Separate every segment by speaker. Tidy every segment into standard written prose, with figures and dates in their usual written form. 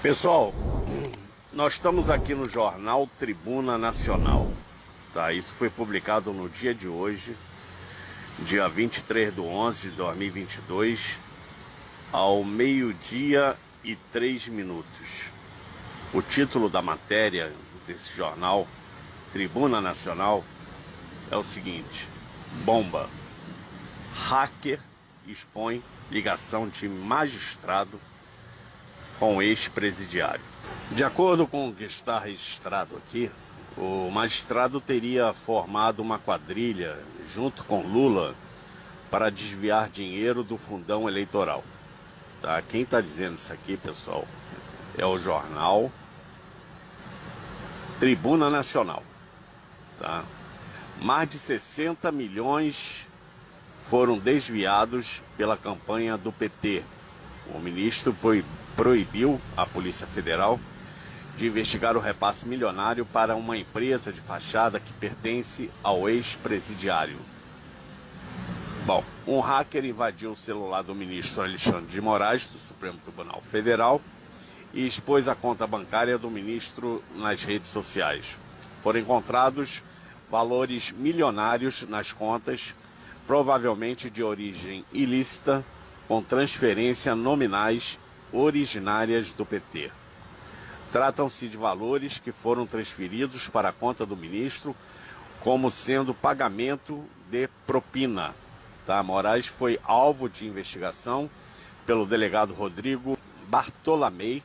Speaker 1: Pessoal, nós estamos aqui no jornal Tribuna Nacional, tá? Isso foi publicado no dia de hoje, dia 23/11/2022, ao 12h03. O título da matéria desse jornal, Tribuna Nacional, é o seguinte: bomba. Hacker expõe ligação de magistrado com ex-presidiário. De acordo com o que está registrado aqui, o magistrado teria formado uma quadrilha junto com Lula para desviar dinheiro do fundão eleitoral. Tá? Quem está dizendo isso aqui, pessoal, é o jornal Tribuna Nacional. Tá? Mais de 60 milhões foram desviados pela campanha do PT. O ministro proibiu a Polícia Federal de investigar o repasse milionário para uma empresa de fachada que pertence ao ex-presidiário. Bom, um hacker invadiu o celular do ministro Alexandre de Moraes, do Supremo Tribunal Federal, e expôs a conta bancária do ministro nas redes sociais. Foram encontrados valores milionários nas contas, provavelmente de origem ilícita, com transferência nominais originárias do PT. Tratam-se de valores que foram transferidos para a conta do ministro como sendo pagamento de propina. Tá? Moraes foi alvo de investigação pelo delegado Rodrigo Bartolomei,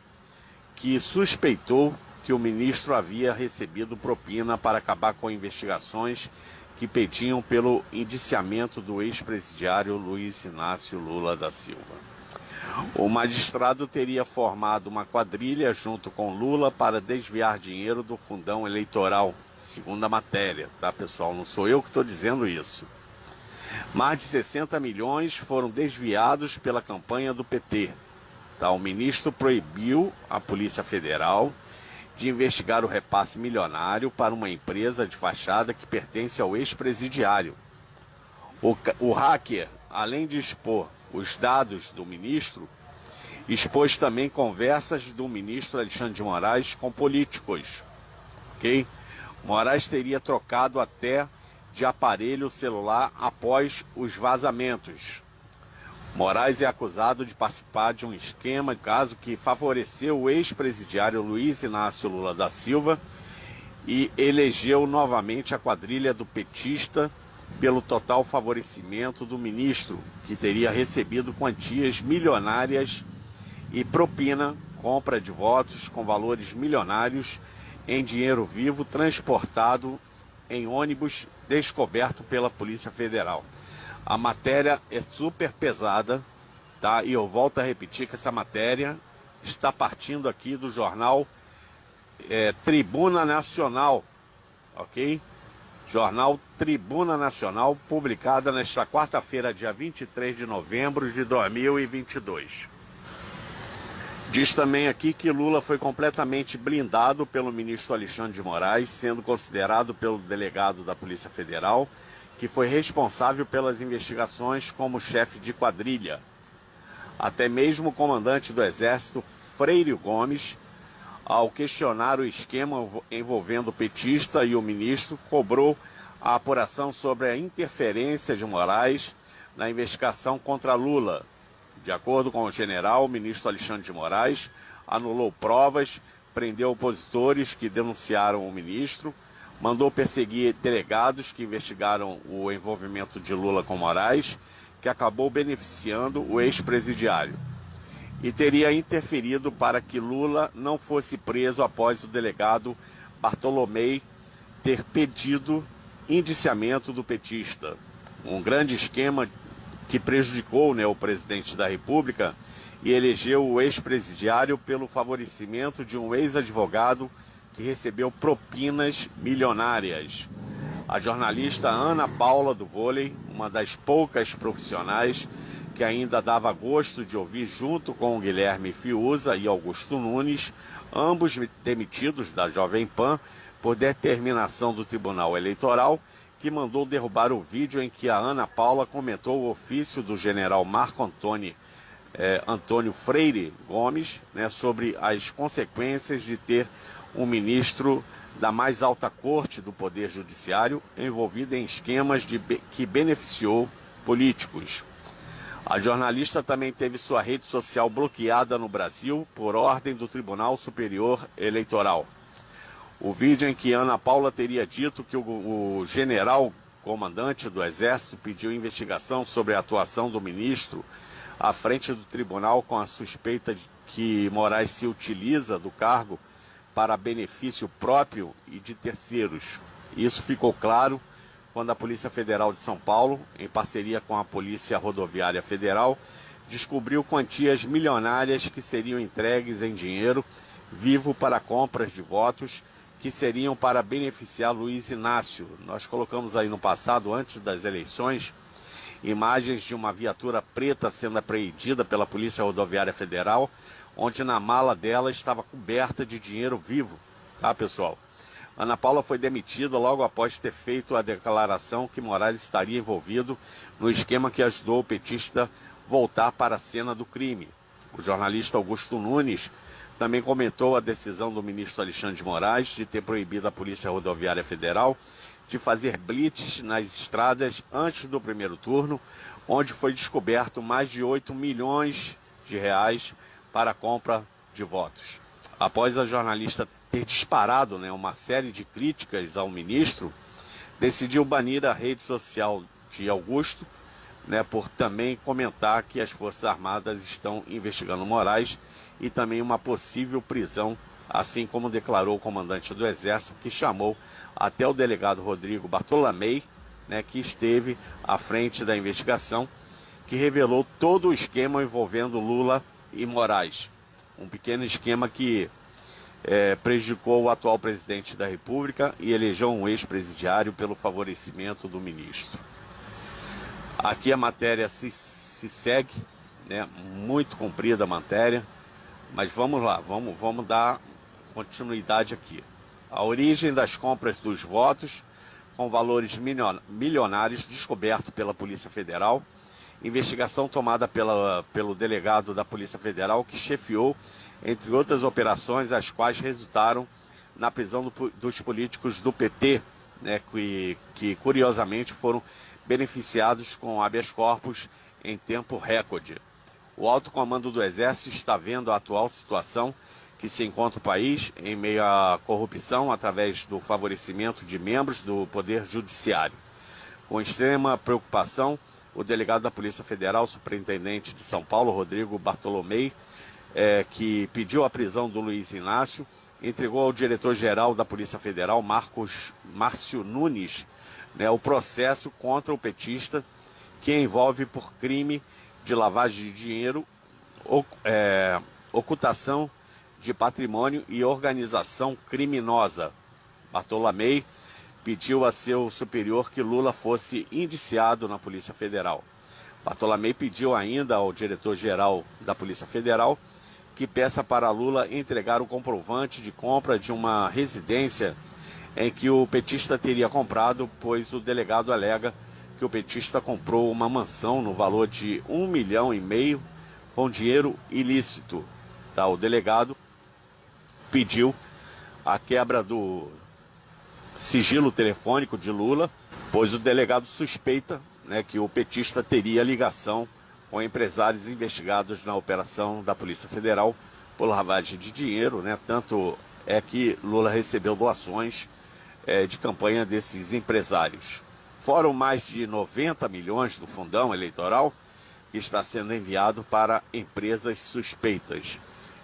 Speaker 1: que suspeitou que o ministro havia recebido propina para acabar com investigações que pediam pelo indiciamento do ex-presidiário Luiz Inácio Lula da Silva. O magistrado teria formado uma quadrilha junto com Lula para desviar dinheiro do fundão eleitoral, segundo a matéria, tá, pessoal? Não sou eu que estou dizendo isso. Mais de 60 milhões foram desviados pela campanha do PT. Tá? O ministro proibiu a Polícia Federal de investigar o repasse milionário para uma empresa de fachada que pertence ao ex-presidiário. O hacker, além de expor os dados do ministro, expôs também conversas do ministro Alexandre de Moraes com políticos. Ok? Moraes teria trocado até de aparelho celular após os vazamentos. Moraes é acusado de participar de um esquema, caso que favoreceu o ex-presidiário Luiz Inácio Lula da Silva e elegeu novamente a quadrilha do petista pelo total favorecimento do ministro, que teria recebido quantias milionárias e propina, compra de votos com valores milionários em dinheiro vivo transportado em ônibus descoberto pela Polícia Federal. A matéria é super pesada, tá? E eu volto a repetir que essa matéria está partindo aqui do jornal Tribuna Nacional, ok? Jornal Tribuna Nacional, publicada nesta quarta-feira, dia 23 de novembro de 2022. Diz também aqui que Lula foi completamente blindado pelo ministro Alexandre de Moraes, sendo considerado pelo delegado da Polícia Federal, que foi responsável pelas investigações como chefe de quadrilha. Até mesmo o comandante do Exército, Freire Gomes, ao questionar o esquema envolvendo o petista e o ministro, cobrou a apuração sobre a interferência de Moraes na investigação contra Lula. De acordo com o general, o ministro Alexandre de Moraes anulou provas, prendeu opositores que denunciaram o ministro, mandou perseguir delegados que investigaram o envolvimento de Lula com Moraes, que acabou beneficiando o ex-presidiário, e teria interferido para que Lula não fosse preso após o delegado Bartolomei ter pedido indiciamento do petista. Um grande esquema que prejudicou, o presidente da República e elegeu o ex-presidiário pelo favorecimento de um ex-advogado que recebeu propinas milionárias. A jornalista Ana Paula do Vôlei, uma das poucas profissionais que ainda dava gosto de ouvir, junto com Guilherme Fiuza e Augusto Nunes, ambos demitidos da Jovem Pan por determinação do Tribunal Eleitoral, que mandou derrubar o vídeo em que a Ana Paula comentou o ofício do general Marco Antônio Antônio Freire Gomes, né, sobre as consequências de ter um ministro da mais alta corte do Poder Judiciário envolvido em esquemas que beneficiou políticos. A jornalista também teve sua rede social bloqueada no Brasil por ordem do Tribunal Superior Eleitoral. O vídeo em que Ana Paula teria dito que o general comandante do Exército pediu investigação sobre a atuação do ministro à frente do tribunal com a suspeita de que Moraes se utiliza do cargo para benefício próprio e de terceiros. Isso ficou claro quando a Polícia Federal de São Paulo, em parceria com a Polícia Rodoviária Federal, descobriu quantias milionárias que seriam entregues em dinheiro vivo para compras de votos que seriam para beneficiar Luiz Inácio. Nós colocamos aí no passado, antes das eleições, imagens de uma viatura preta sendo apreendida pela Polícia Rodoviária Federal, onde na mala dela estava coberta de dinheiro vivo, tá, pessoal? Ana Paula foi demitida logo após ter feito a declaração que Moraes estaria envolvido no esquema que ajudou o petista voltar para a cena do crime. O jornalista Augusto Nunes também comentou a decisão do ministro Alexandre de Moraes de ter proibido a Polícia Rodoviária Federal de fazer blitz nas estradas antes do primeiro turno, onde foi descoberto mais de 8 milhões de reais para a compra de votos. Após a jornalista ter disparado, né, uma série de críticas ao ministro, decidiu banir a rede social de Augusto, né, por também comentar que as Forças Armadas estão investigando Moraes e também uma possível prisão, assim como declarou o comandante do Exército, que chamou até o delegado Rodrigo Bartolomei, né, que esteve à frente da investigação, que revelou todo o esquema envolvendo Lula e Moraes. Um pequeno esquema que prejudicou o atual presidente da República e elegeu um ex-presidiário pelo favorecimento do ministro. Aqui a matéria se segue, né, muito comprida a matéria, mas vamos lá, vamos dar continuidade aqui. A origem das compras dos votos com valores milionários descoberto pela Polícia Federal, investigação tomada pelo delegado da Polícia Federal que chefiou, entre outras operações, as quais resultaram na prisão dos políticos do PT, né, que curiosamente foram beneficiados com habeas corpus em tempo recorde. O alto comando do Exército está vendo a atual situação que se encontra o país em meio à corrupção através do favorecimento de membros do Poder Judiciário. Com extrema preocupação, o delegado da Polícia Federal, superintendente de São Paulo, Rodrigo Bartolomei, que pediu a prisão do Luiz Inácio, entregou ao diretor-geral da Polícia Federal, Márcio Nunes, né, o processo contra o petista, que envolve por crime de lavagem de dinheiro, ocultação de patrimônio e organização criminosa. Bartolomei pediu a seu superior que Lula fosse indiciado na Polícia Federal. Bartolomei pediu ainda ao diretor-geral da Polícia Federal que peça para Lula entregar o comprovante de compra de uma residência em que o petista teria comprado, pois o delegado alega que o petista comprou uma mansão no valor de R$1,5 milhão com dinheiro ilícito. Tá, o delegado pediu a quebra do sigilo telefônico de Lula, pois o delegado suspeita, né, que o petista teria ligação com empresários investigados na operação da Polícia Federal por lavagem de dinheiro, né? Tanto é que Lula recebeu doações de campanha desses empresários. Foram mais de 90 milhões do fundão eleitoral que está sendo enviado para empresas suspeitas.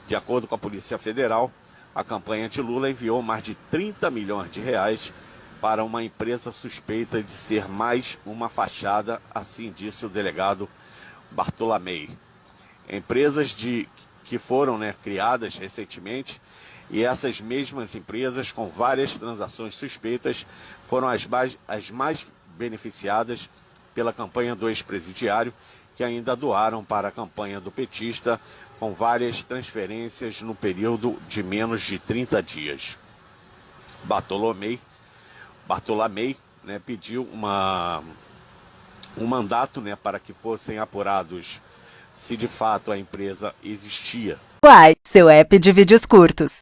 Speaker 1: De acordo com a Polícia Federal, a campanha de Lula enviou mais de 30 milhões de reais para uma empresa suspeita de ser mais uma fachada, assim disse o delegado Bartolomei. Empresas que foram, né, criadas recentemente, e essas mesmas empresas com várias transações suspeitas foram as mais beneficiadas pela campanha do ex-presidiário, que ainda doaram para a campanha do petista com várias transferências no período de menos de 30 dias. Bartolomei, né, pediu um mandato, né, para que fossem apurados se de fato a empresa existia.
Speaker 2: Uai, seu app de vídeos curtos.